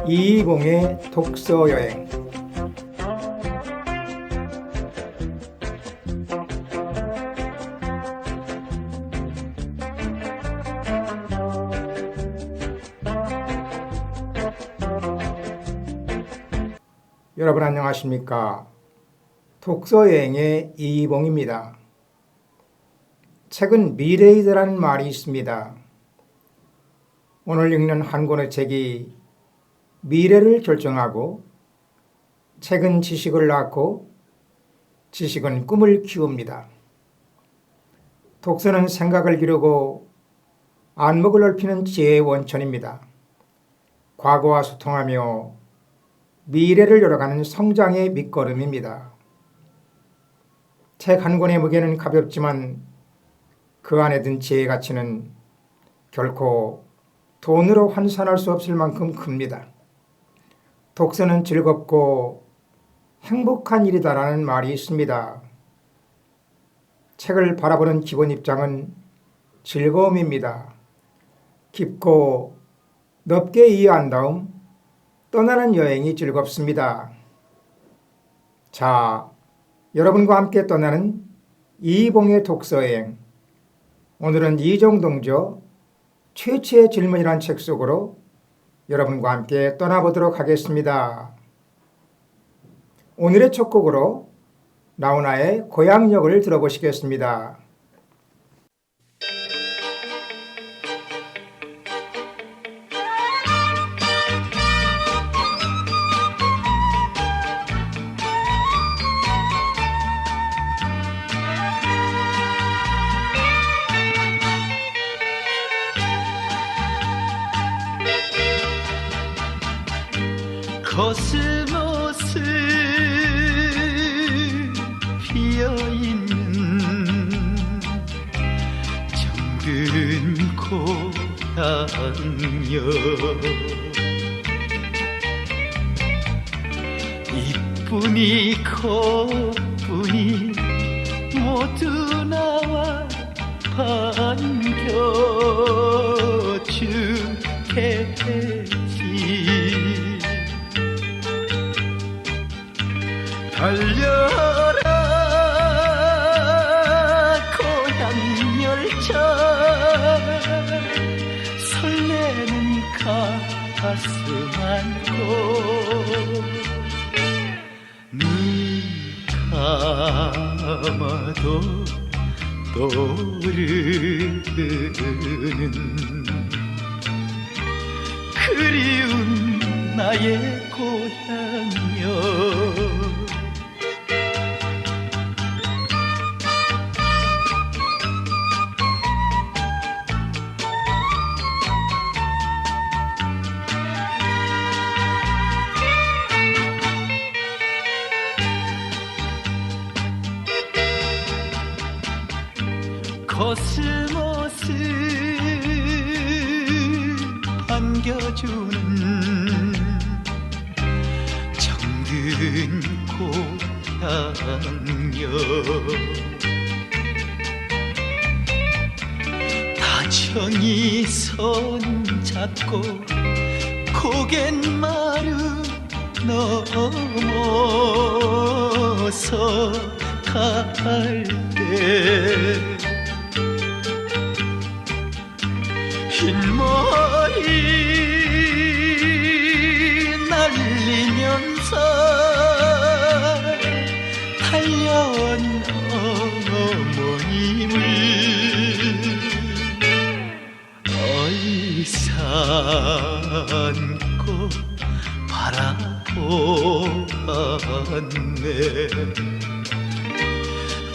이봉의 독서여행. 여러분 안녕하십니까? 독서여행의 이봉입니다. 책은 미래이다라는 말이 있습니다. 오늘 읽는 한 권의 책이 미래를 결정하고, 책은 지식을 낳고 지식은 꿈을 키웁니다. 독서는 생각을 기르고 안목을 넓히는 지혜의 원천입니다. 과거와 소통하며 미래를 열어가는 성장의 밑거름입니다. 책 한 권의 무게는 가볍지만 그 안에 든 지혜의 가치는 결코 돈으로 환산할 수 없을 만큼 큽니다. 독서는 즐겁고 행복한 일이다라는 말이 있습니다. 책을 바라보는 기본 입장은 즐거움입니다. 깊고 넓게 이해한 다음 떠나는 여행이 즐겁습니다. 자, 여러분과 함께 떠나는 이봉의 독서여행. 오늘은 이정동저 최초의 질문이란 책 속으로 여러분과 함께 떠나보도록 하겠습니다. 오늘의 첫 곡으로 나훈아의 고향역을 들어보시겠습니다. 코스모스 피어있는 정든 고향여 이쁜이 코뿐이 모두 나와 반겨주겠지. 달려라 고향 열차 설레는 가슴 안고 눈 감아도 떠오르는 그리운 나의 고향여. 코스모스 반겨주는 정든 고향여 다정히 손잡고 고갯마루 넘어서 갈 때 흰머리 날리면서 달려온 어머님을 얼싸안고 바라보았네.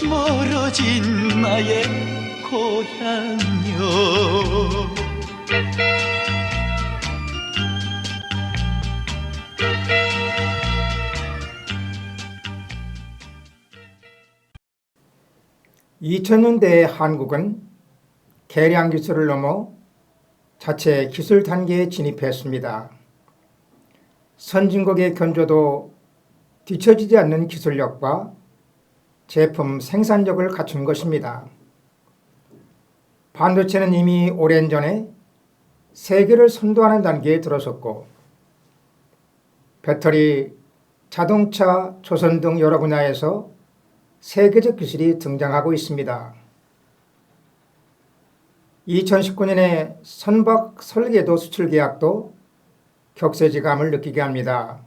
멀어진 나의 고향여. 2000년대의 한국은 계량 기술을 넘어 자체 기술 단계에 진입했습니다. 선진국의 견조도 뒤처지지 않는 기술력과 제품 생산력을 갖춘 것입니다. 반도체는 이미 오랜 전에 세계를 선도하는 단계에 들어섰고 배터리, 자동차, 조선 등 여러 분야에서 세계적 기술이 등장하고 있습니다. 2019년에 선박 설계도 수출 계약도 격세지감을 느끼게 합니다.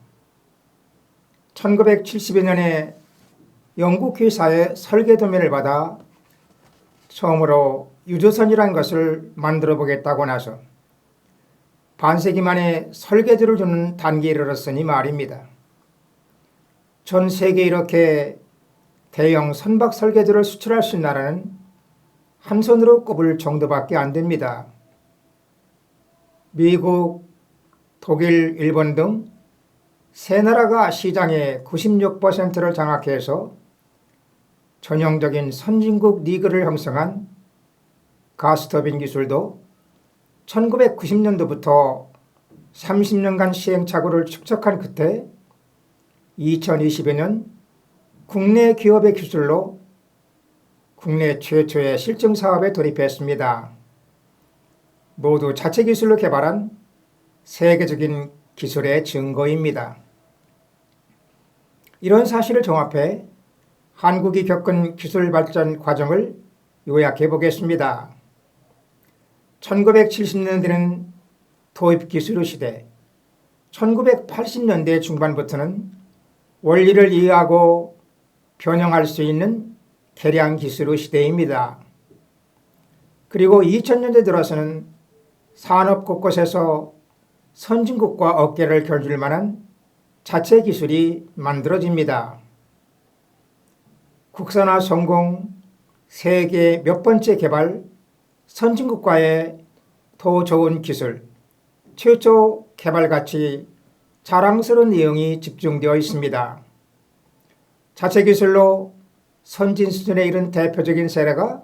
1970여 년에 영국 회사의 설계 도면을 받아 처음으로 유조선이라는 것을 만들어 보겠다고 나서 반세기 만에 설계도를 주는 단계에 이르렀으니 말입니다. 전 세계에 이렇게 대형 선박 설계도를 수출할 수 있는 나라는 한 손으로 꼽을 정도밖에 안 됩니다. 미국, 독일, 일본 등 세 나라가 시장의 96%를 장악해서 전형적인 선진국 리그를 형성한 가스터빈 기술도 1990년도부터 30년간 시행착오를 축적한 끝에 2020여 년 국내 기업의 기술로 국내 최초의 실증 사업에 돌입했습니다. 모두 자체 기술로 개발한 세계적인 기술의 증거입니다. 이런 사실을 종합해 한국이 겪은 기술 발전 과정을 요약해 보겠습니다. 1970년대는 도입 기술의 시대, 1980년대 중반부터는 원리를 이해하고 변형할 수 있는 개량 기술의 시대입니다. 그리고 2000년대 들어서는 산업 곳곳에서 선진국과 어깨를 겨줄 만한 자체 기술이 만들어집니다. 국산화 성공, 세계 몇 번째 개발, 선진국과의 더 좋은 기술, 최초 개발같이 자랑스러운 내용이 집중되어 있습니다. 자체 기술로 선진 수준에 이른 대표적인 사례가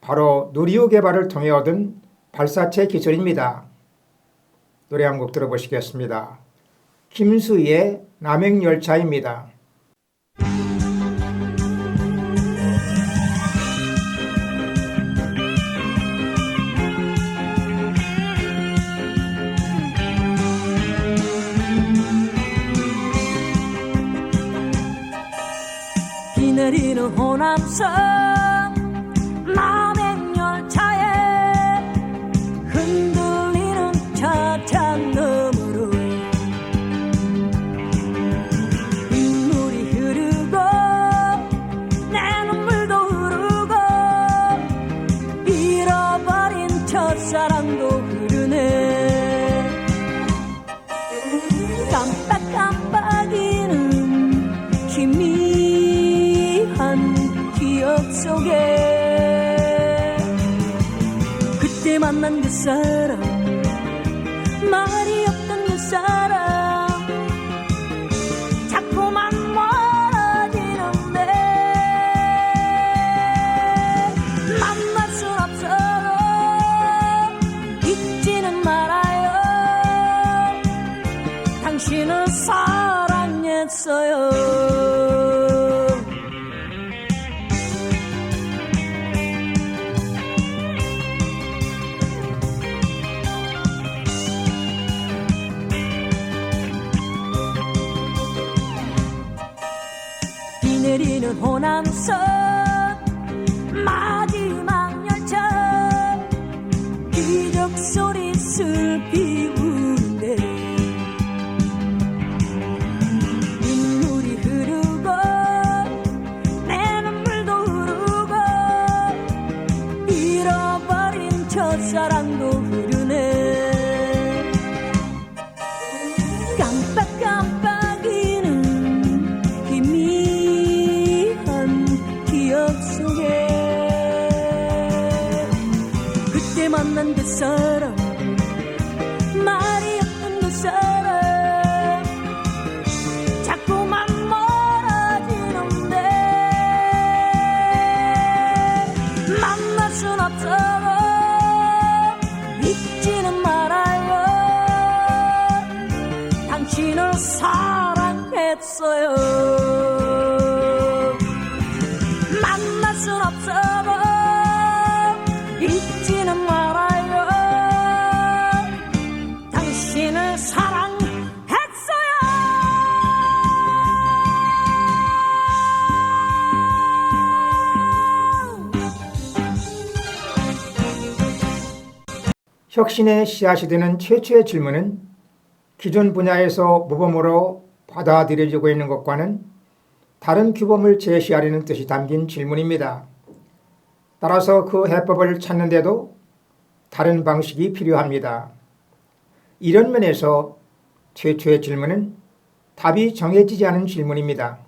바로 누리호 개발을 통해 얻은 발사체 기술입니다. 노래 한 곡 들어보시겠습니다. 김수희의 남행열차입니다. 비 내리는 호남선 남행열차에 흔들리는 차창 너머로 빗물이 흐르고 내 눈물도 흐르고 잃어버린 첫사랑도 흐르네. 깜빡깜빡이는 희미한 기억 속에 그때 만난 그 사람, 말이 없던 그 사람 자꾸만 멀어지는데 만날 순 없어도 잊지는 말아요. 당신을 사랑했어요. 비 내리는 호남선 마지막 열차 기적 소리 슬피 우는데 눈물이 흐르고 내 눈물도 흐르고 잃어버린 첫사랑도 흐르네. 깜빡깜빡이는 희미한 기억 속에 그때 만난 그 사람, 말 혁신의 씨앗이 되는 최초의 질문은 기존 분야에서 모범으로 받아들여지고 있는 것과는 다른 규범을 제시하려는 뜻이 담긴 질문입니다. 따라서 그 해법을 찾는데도 다른 방식이 필요합니다. 이런 면에서 최초의 질문은 답이 정해지지 않은 질문입니다.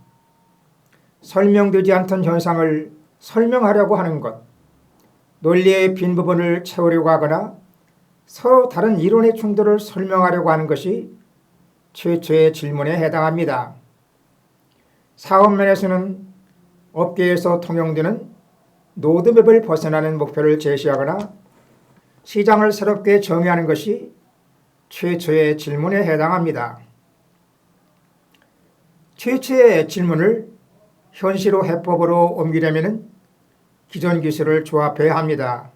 설명되지 않던 현상을 설명하려고 하는 것, 논리의 빈 부분을 채우려고 하거나 서로 다른 이론의 충돌을 설명하려고 하는 것이 최초의 질문에 해당합니다. 사업면에서는 업계에서 통용되는 로드맵을 벗어나는 목표를 제시하거나 시장을 새롭게 정의하는 것이 최초의 질문에 해당합니다. 최초의 질문을 현실로 해법으로 옮기려면 기존 기술을 조합해야 합니다.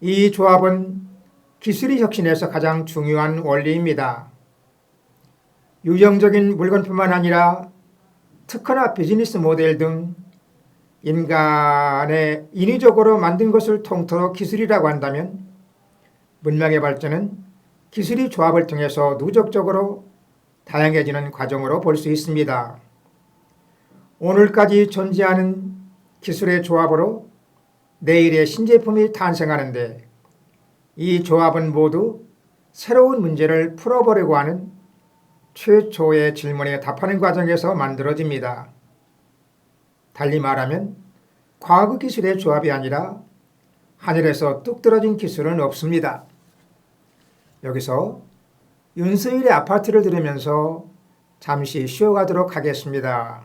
이 조합은 기술의 혁신에서 가장 중요한 원리입니다. 유형적인 물건뿐만 아니라 특허나 비즈니스 모델 등 인간의 인위적으로 만든 것을 통틀어 기술이라고 한다면 문명의 발전은 기술의 조합을 통해서 누적적으로 다양해지는 과정으로 볼 수 있습니다. 오늘까지 존재하는 기술의 조합으로 내일의 신제품이 탄생하는데 이 조합은 모두 새로운 문제를 풀어보려고 하는 최초의 질문에 답하는 과정에서 만들어집니다. 달리 말하면 과거 기술의 조합이 아니라 하늘에서 뚝 떨어진 기술은 없습니다. 여기서 윤서일의 아파트를 들으면서 잠시 쉬어가도록 하겠습니다.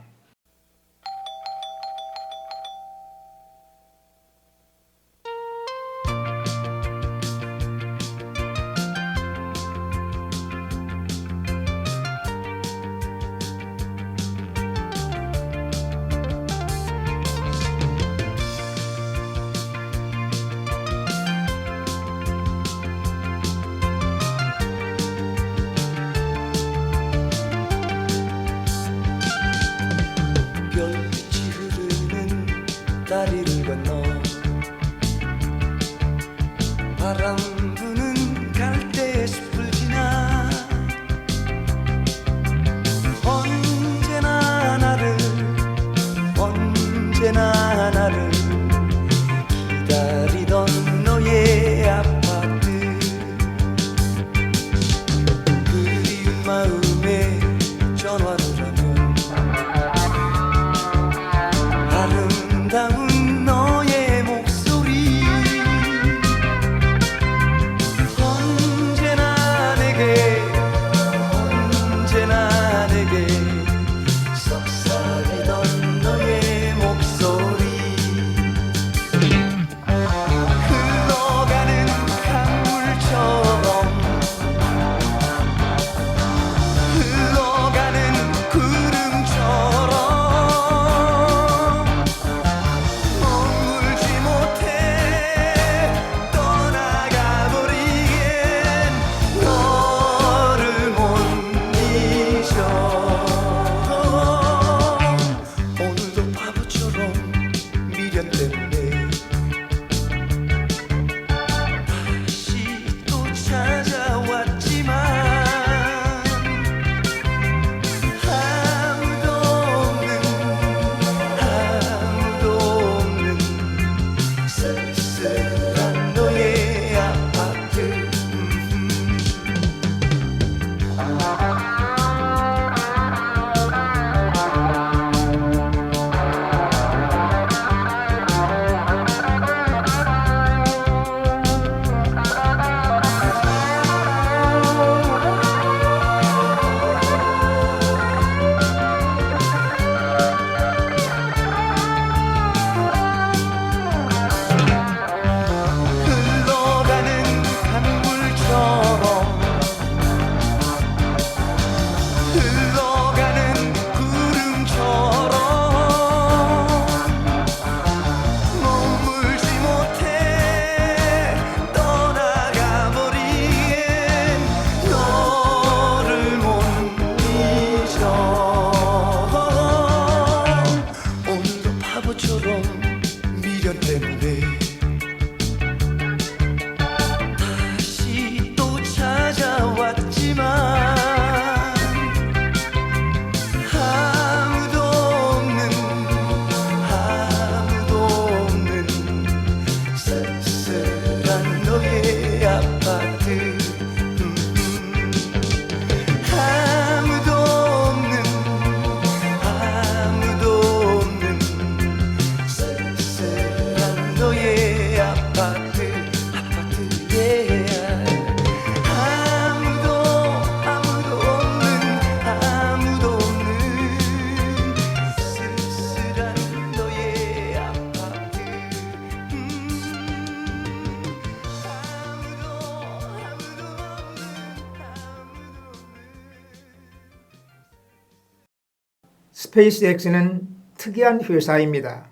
스페이스X는 특이한 회사입니다.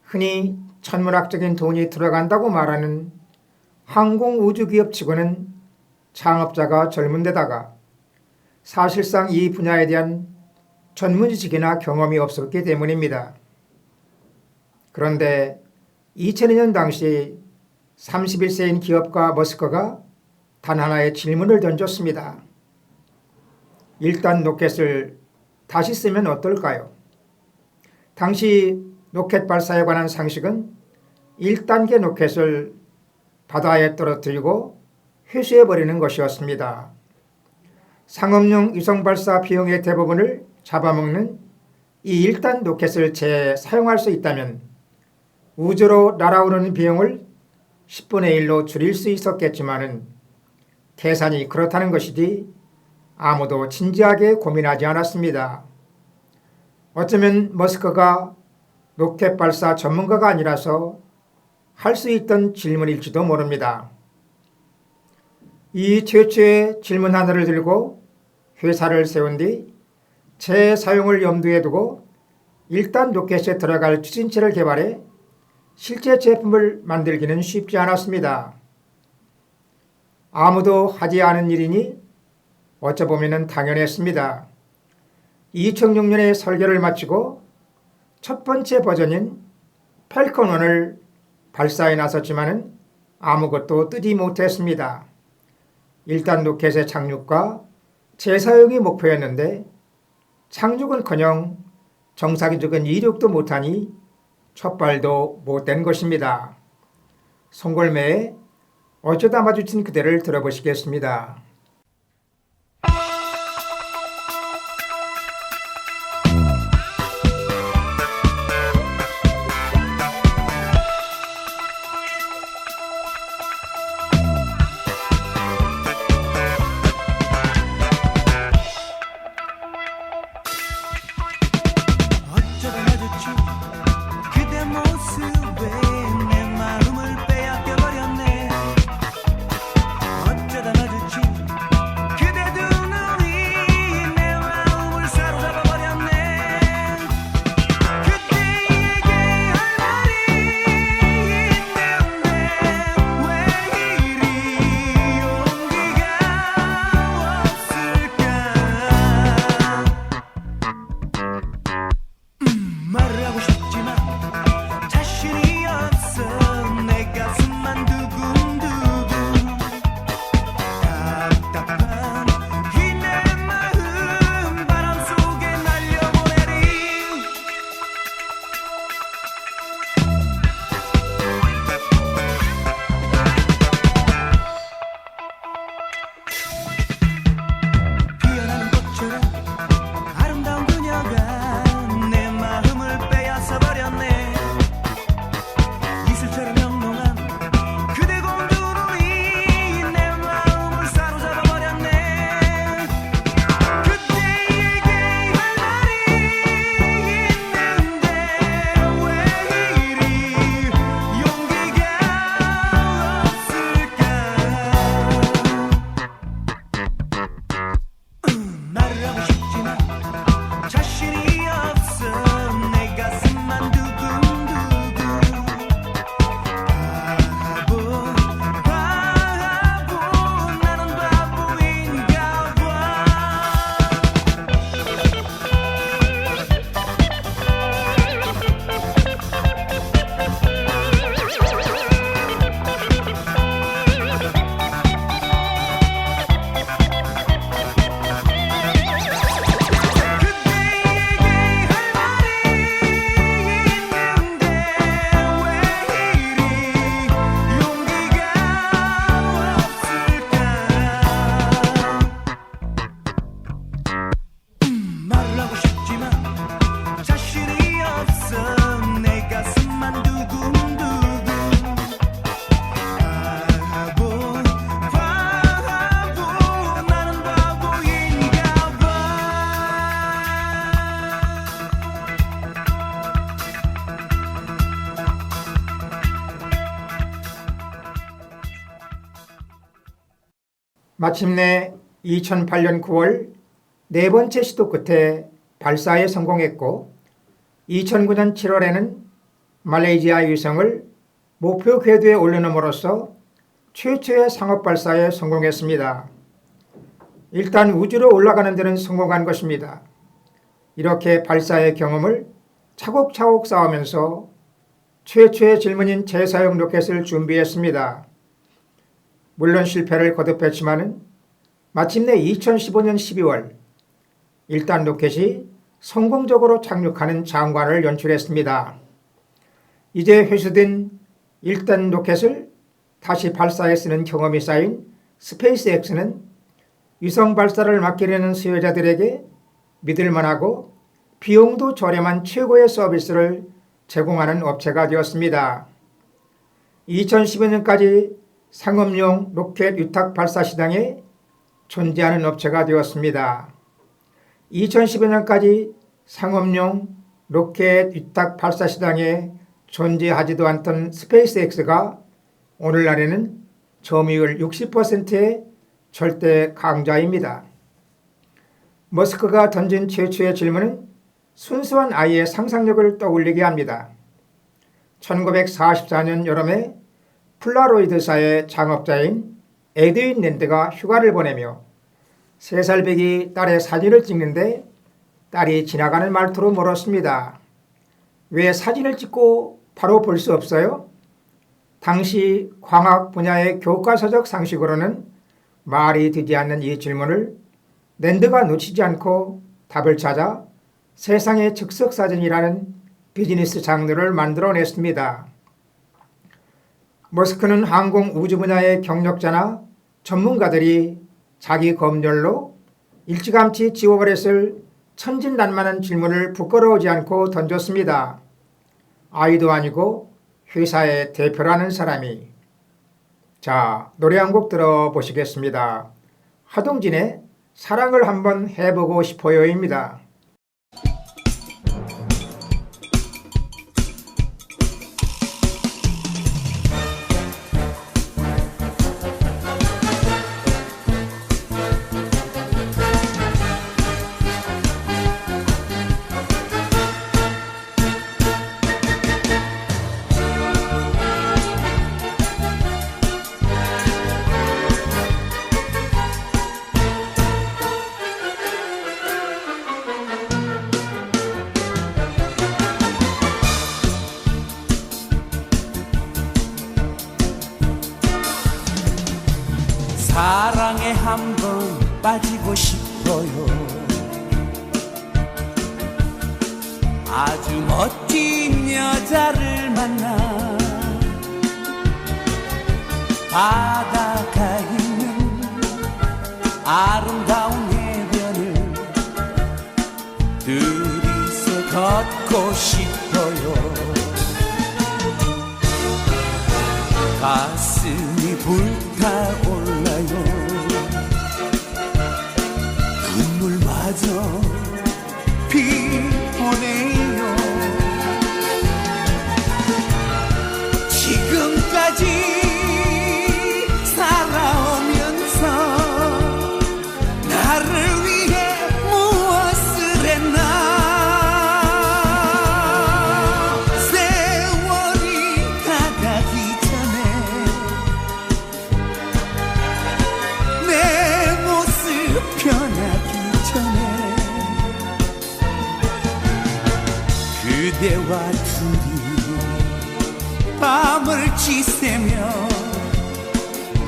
흔히 천문학적인 돈이 들어간다고 말하는 항공우주기업치고는 창업자가 젊은 데다가 사실상 이 분야에 대한 전문지식이나 경험이 없었기 때문입니다. 그런데 2002년 당시 31세인 기업가 머스크가 단 하나의 질문을 던졌습니다. 1단 로켓을 다시 쓰면 어떨까요? 당시 로켓 발사에 관한 상식은 1단계 로켓을 바다에 떨어뜨리고 회수해버리는 것이었습니다. 상업용 위성 발사 비용의 대부분을 잡아먹는 이 1단 로켓을 재사용할 수 있다면 우주로 날아오르는 비용을 10분의 1로 줄일 수 있었겠지만은 계산이 그렇다는 것이지 아무도 진지하게 고민하지 않았습니다. 어쩌면 머스크가 로켓 발사 전문가가 아니라서 할 수 있던 질문일지도 모릅니다. 이 최초의 질문 하나를 들고 회사를 세운 뒤 재사용을 염두에 두고 1단 로켓에 들어갈 추진체를 개발해 실제 제품을 만들기는 쉽지 않았습니다. 아무도 하지 않은 일이니 어쩌보면 당연했습니다. 2006년에 설계를 마치고 첫 번째 버전인 팰컨 1을 발사에 나섰지만 아무것도 뜨지 못했습니다. 1단 로켓의 착륙과 재사용이 목표였는데 착륙은커녕 정상적인 이륙도 못하니 첫 발도 못된 것입니다. 송골매의 어쩌다 마주친 그대를 들어보시겠습니다. 어쩌다 마주친 그대 모습에 내 마음을 빼앗겨버렸네. 어쩌다 마주친 그대 두 눈이 내 마음을 사로잡아버렸네. 그대에게 할 말이 있는데 왜 이리 용기가 없을까. 말을 하고 싶지만 자신이 없어. 내 가슴만 두근두근 답답한 이 내 마음 바람 속에 날려보내리. 피어나는 꽃처럼 아름다운 그녀가 내 마음을 빼앗아버렸네. 이슬처럼 영롱한 그대 공주 눈이 내 마음을 사로잡아버렸네. 그대에게 할 말이 있는데 왜 이리 용기가 없을까. 말을 하고 싶지만 자신이 없어. 내 가슴만 두근두근 바보 나는 바보인가 봐. 그대에게 할 말이 있는데 왜 이리 용기가 없을까. 말을 하고 싶지만 자신이 없어. 내 가슴만 두근두근 바보 나는 바보인가 봐. 마침내 2008년 9월 네 번째 시도 끝에 발사에 성공했고 2009년 7월에는 말레이시아 위성을 목표 궤도에 올려놓음으로써 최초의 상업 발사에 성공했습니다. 일단 우주로 올라가는 데는 성공한 것입니다. 이렇게 발사의 경험을 차곡차곡 쌓으면서 최초의 질문인 재사용 로켓을 준비했습니다. 물론 실패를 거듭했지만 마침내 2015년 12월 1단 로켓이 성공적으로 착륙하는 장관을 연출했습니다. 이제 회수된 1단 로켓을 다시 발사에 쓰는 경험이 쌓인 스페이스X는 위성 발사를 맡기려는 수요자들에게 믿을만하고 비용도 저렴한 최고의 서비스를 제공하는 업체가 되었습니다. 2015년까지 상업용 로켓 위탁 발사 시장에 존재하는 업체가 되었습니다. 2015년까지 상업용 로켓 위탁 발사 시장에 존재하지도 않던 스페이스X가 오늘날에는 점유율 60%의 절대 강자입니다. 머스크가 던진 최초의 질문은 순수한 아이의 상상력을 떠올리게 합니다. 1944년 여름에 폴라로이드사의 창업자인 에드윈 랜드가 휴가를 보내며 3살배기 딸의 사진을 찍는데 딸이 지나가는 말투로 물었습니다. 왜 사진을 찍고 바로 볼 수 없어요? 당시 광학 분야의 교과서적 상식으로는 말이 되지 않는 이 질문을 랜드가 놓치지 않고 답을 찾아 세상의 즉석사진이라는 비즈니스 장르를 만들어냈습니다. 머스크는 항공 우주 분야의 경력자나 전문가들이 자기 검열로 일찌감치 지워버렸을 천진난만한 질문을 부끄러워하지 않고 던졌습니다. 아이도 아니고 회사의 대표라는 사람이. 자, 노래 한 곡 들어보시겠습니다. 하동진의 사랑을 한번 해보고 싶어요입니다. 사랑에 한번 빠지고 싶어요. 아주 멋진 여자를 만나 바다가 있는 아름다운 해변을 둘이서 걷고 싶어요. 가슴이 불타올라요. 눈물마저 피오네요. 지금까지 살아오면서 나를 위해 무엇을 했나. 세월이 가가기 전에 내 모습 변하기 전에 그대와 둘이 밤을 지새며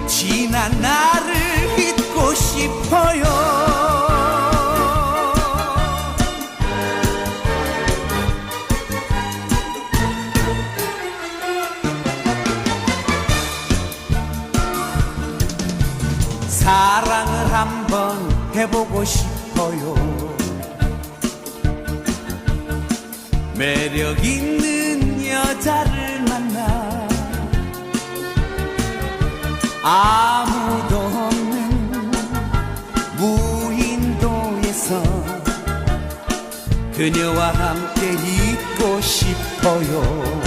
지난 나를 잊고 싶어요. 사랑을 한번 해보고 싶어요. 매력 있는 여자를 만나 아무도 없는 무인도에서 그녀와 함께 있고 싶어요.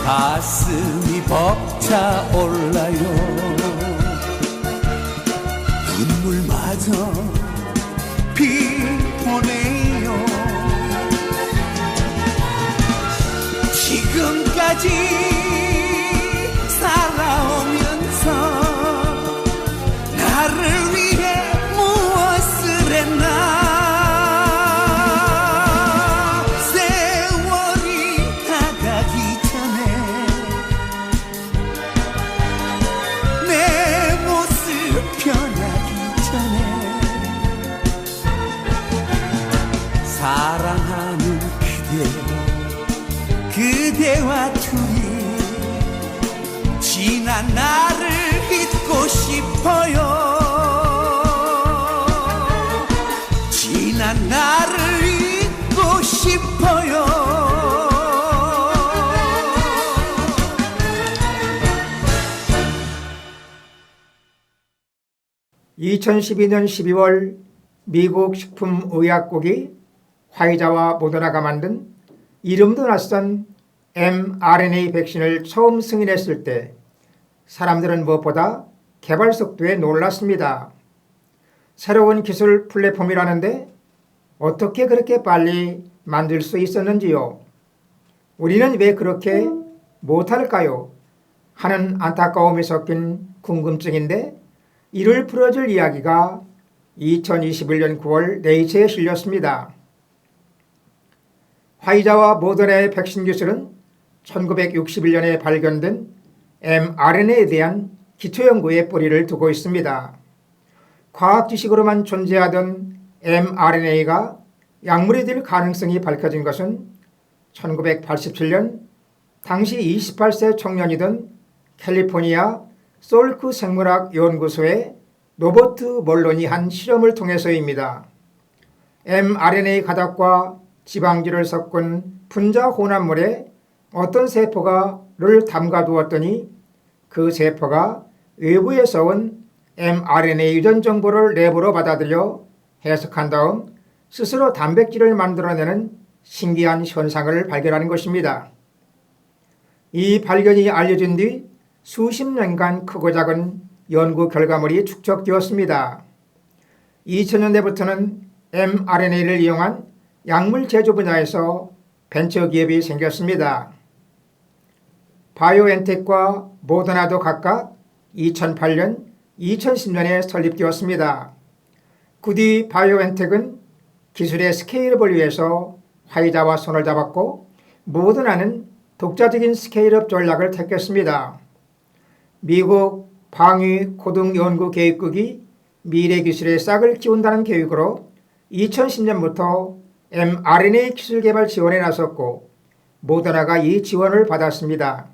가슴이 벅차올라요. 눈물마저 지금까지 살아오면서 나를 위해 무엇을 했나. 세월이 다가기 전에 내 모습 변하기 전에 사랑하는 그대와 둘이 지난 나를 잊고 싶어요. 지난 나를 잊고 싶어요. 2012년 12월 미국 식품의약국이 화이자와 모더나가 만든 이름도 낯선 mRNA 백신을 처음 승인했을 때 사람들은 무엇보다 개발 속도에 놀랐습니다. 새로운 기술 플랫폼이라는데 어떻게 그렇게 빨리 만들 수 있었는지요? 우리는 왜 그렇게 못할까요? 하는 안타까움이 섞인 궁금증인데 이를 풀어줄 이야기가 2021년 9월 네이처에 실렸습니다. 화이자와 모더나의 백신 기술은 1961년에 발견된 mRNA에 대한 기초연구에 뿌리를 두고 있습니다. 과학 지식으로만 존재하던 mRNA가 약물이 될 가능성이 밝혀진 것은 1987년 당시 28세 청년이던 캘리포니아 솔크 생물학 연구소의 로버트 몰론이 한 실험을 통해서입니다. mRNA 가닥과 지방질을 섞은 분자 혼합물에 어떤 세포가를 담가두었더니 그 세포가 외부에서 온 mRNA 유전 정보를 내부로 받아들여 해석한 다음 스스로 단백질을 만들어내는 신기한 현상을 발견하는 것입니다. 이 발견이 알려진 뒤 수십 년간 크고 작은 연구 결과물이 축적되었습니다. 2000년대부터는 mRNA를 이용한 약물 제조 분야에서 벤처기업이 생겼습니다. 바이오엔텍과 모더나도 각각 2008년, 2010년에 설립되었습니다. 그 뒤 바이오엔텍은 기술의 스케일업을 위해서 화이자와 손을 잡았고 모더나는 독자적인 스케일업 전략을 택했습니다. 미국 방위 고등연구계획국이 미래 기술의 싹을 키운다는 계획으로 2010년부터 mRNA 기술 개발 지원에 나섰고 모더나가 이 지원을 받았습니다.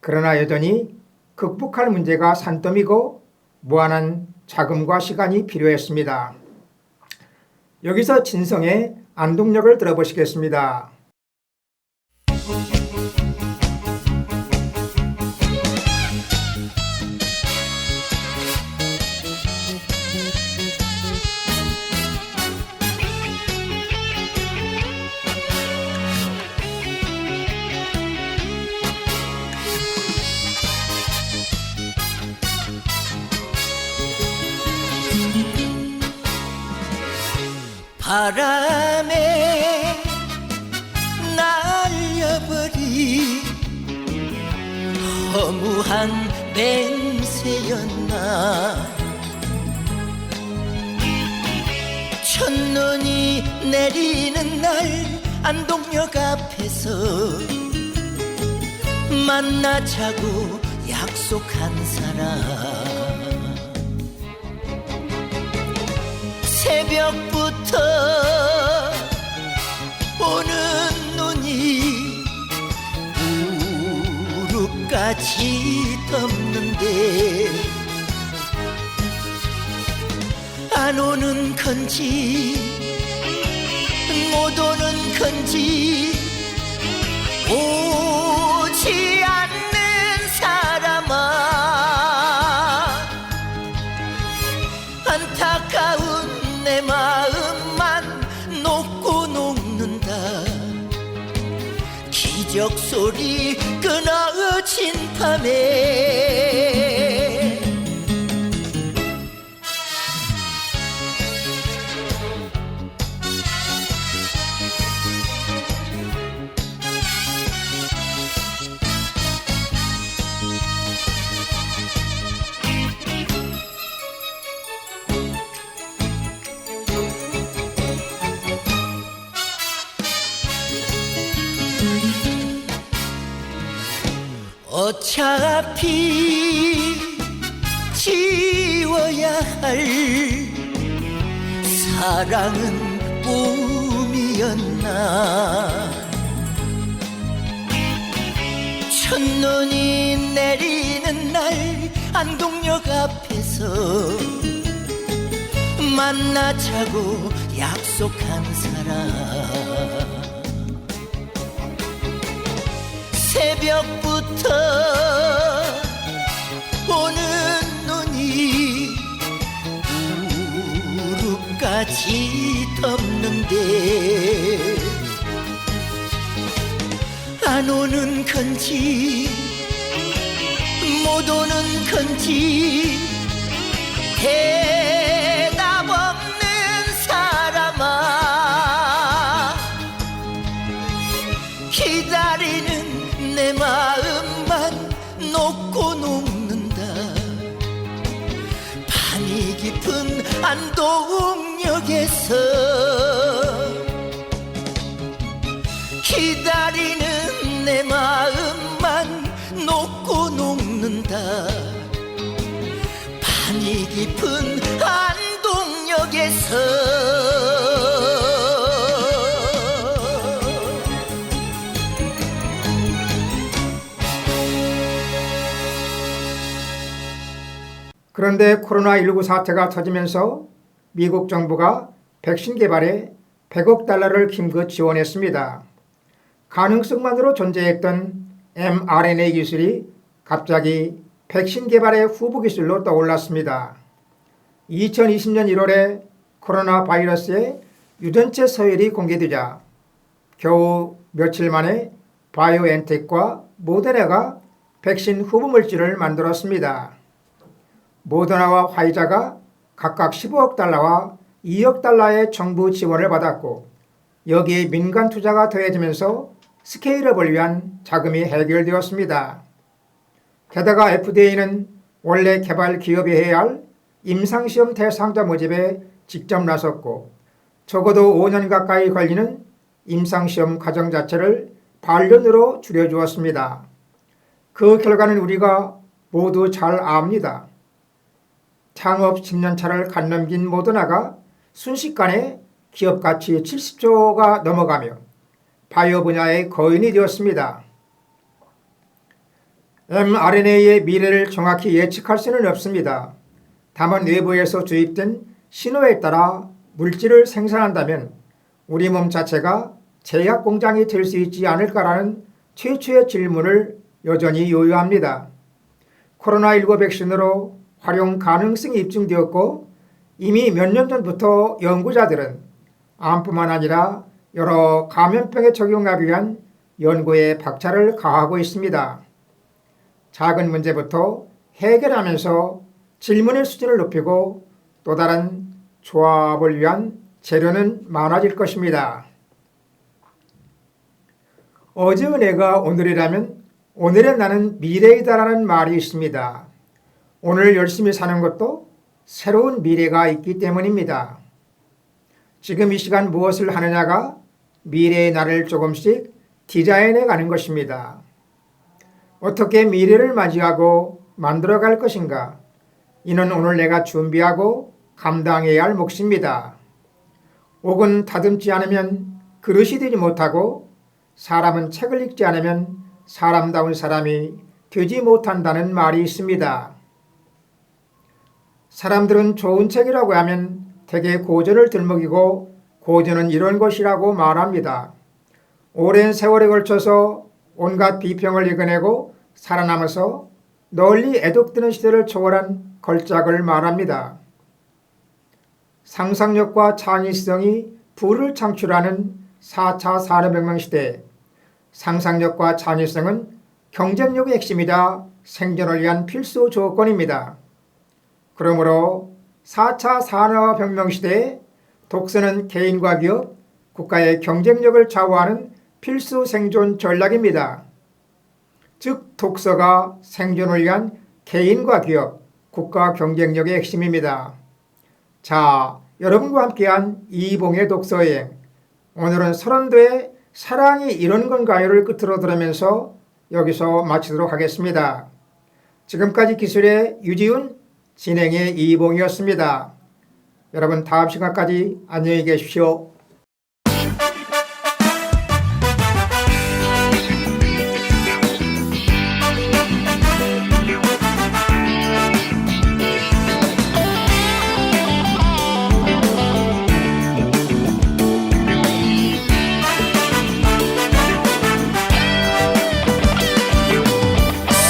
그러나 여전히 극복할 문제가 산더미고 무한한 자금과 시간이 필요했습니다. 여기서 진성의 안동역을 들어보시겠습니다. 바람에 날려버린 허무한 맹세였나. 첫눈이 내리는 날 안동역 앞에서 만나자고 약속한 사람. 새벽부터 오는 눈이 무릎까지 덮는데 안 오는 건지 못 오는 건지 오지 않는 사람아. 안타까운 내 마음만 녹고 녹는다. 기적 소리 끊어진 밤에 어차피 지워야 할 사랑은 꿈이었나. 첫눈이 내리는 날 안동역 앞에서 만나자고 약속한 사람. 새벽부터 오는 눈이 무릎까지 덮는데 안 오는 건지 못 오는 건지 대답 없는 사람아. 기다리는 내 마음만 녹고 녹는다. 밤이 깊은 안동역에서 기다리는 내 마음만 녹고 녹는다. 밤이 깊은 안동역에서. 그런데 코로나19 사태가 터지면서 미국 정부가 백신 개발에 100억 달러를 긴급 지원했습니다. 가능성만으로 존재했던 mRNA 기술이 갑자기 백신 개발의 후보 기술로 떠올랐습니다. 2020년 1월에 코로나 바이러스의 유전체 서열이 공개되자 겨우 며칠 만에 바이오엔텍과 모데나가 백신 후보 물질을 만들었습니다. 모더나와 화이자가 각각 15억 달러와 2억 달러의 정부 지원을 받았고 여기에 민간 투자가 더해지면서 스케일업을 위한 자금이 해결되었습니다. 게다가 FDA는 원래 개발 기업이 해야 할 임상시험 대상자 모집에 직접 나섰고 적어도 5년 가까이 걸리는 임상시험 과정 자체를 반년으로 줄여주었습니다. 그 결과는 우리가 모두 잘 압니다. 창업 10년차를 간넘긴 모더나가 순식간에 기업 가치 70조가 넘어가며 바이오 분야의 거인이 되었습니다. mRNA의 미래를 정확히 예측할 수는 없습니다. 다만 외부에서 주입된 신호에 따라 물질을 생산한다면 우리 몸 자체가 제약 공장이 될 수 있지 않을까라는 최초의 질문을 여전히 요구합니다. 코로나19 백신으로 활용 가능성이 입증되었고 이미 몇 년 전부터 연구자들은 암뿐만 아니라 여러 감염병에 적용하기 위한 연구에 박차를 가하고 있습니다. 작은 문제부터 해결하면서 질문의 수준을 높이고 또 다른 조합을 위한 재료는 많아질 것입니다. 어제 은혜가 오늘이라면 오늘의 나는 미래이다라는 말이 있습니다. 오늘 열심히 사는 것도 새로운 미래가 있기 때문입니다. 지금 이 시간 무엇을 하느냐가 미래의 나를 조금씩 디자인해 가는 것입니다. 어떻게 미래를 맞이하고 만들어갈 것인가? 이는 오늘 내가 준비하고 감당해야 할 몫입니다. 옥은 다듬지 않으면 그릇이 되지 못하고 사람은 책을 읽지 않으면 사람다운 사람이 되지 못한다는 말이 있습니다. 사람들은 좋은 책이라고 하면 대개 고전을 들먹이고 고전은 이런 것이라고 말합니다. 오랜 세월에 걸쳐서 온갖 비평을 이겨내고 살아남아서 널리 애독되는 시대를 초월한 걸작을 말합니다. 상상력과 창의성이 부를 창출하는 4차 산업혁명 시대, 상상력과 창의성은 경쟁력의 핵심이자 생존을 위한 필수 조건입니다. 그러므로 4차 산업혁명 시대에 독서는 개인과 기업, 국가의 경쟁력을 좌우하는 필수 생존 전략입니다. 즉 독서가 생존을 위한 개인과 기업, 국가 경쟁력의 핵심입니다. 자, 여러분과 함께한 이봉의 독서여행, 오늘은 서른도의 사랑이 이런 건가요를 끝으로 들으면서 여기서 마치도록 하겠습니다. 지금까지 기술의 유지훈, 진행의 이봉이었습니다. 여러분 다음 시간까지 안녕히 계십시오.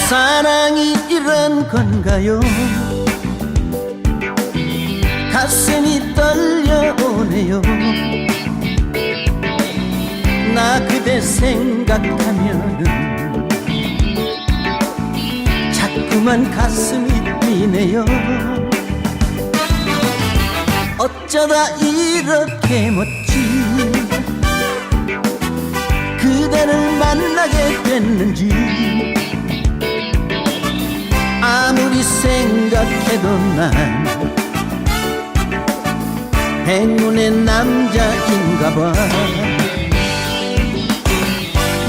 사랑이 이런 건가요? 가슴이 떨려오네요. 나 그대 생각하면은 자꾸만 가슴이 뛰네요. 어쩌다 이렇게 멋진 그대를 만나게 됐는지 아무리 생각해도 난 행운의 남자인가봐.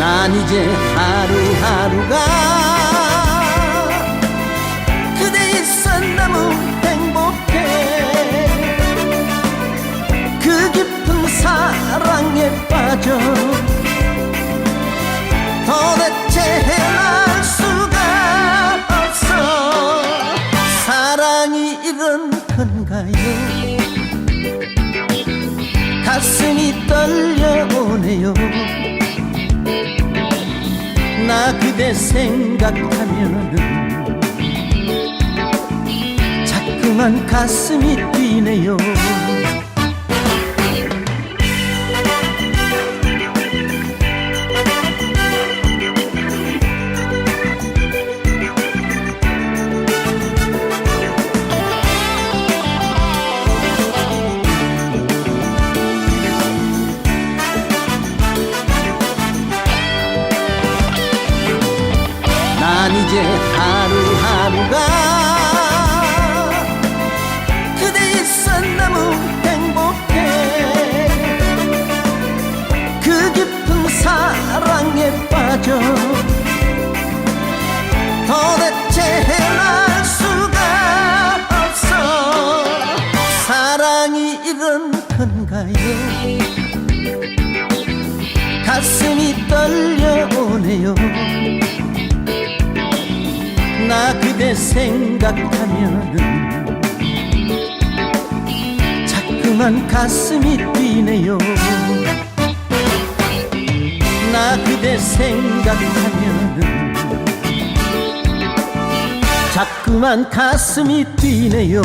난 이제 하루하루가 그대 있어 너무 행복해. 그 깊은 사랑에 빠져 도대체 헤어날 수가 없어. 사랑이 이런 건가요? 가슴이 떨려오네요. 나 그대 생각하면은 자꾸만 가슴이 뛰네요. 난 이제 하루하루가 그대 있어 너무 행복해. 그 깊은 사랑에 빠져 도대체 헤어날 수가 없어. 사랑이 이런 건가요? 가슴이 떨려오네요. 나 그대 생각하면은 자꾸만 가슴이 뛰네요. 나 그대 생각하면은 자꾸만 가슴이 뛰네요.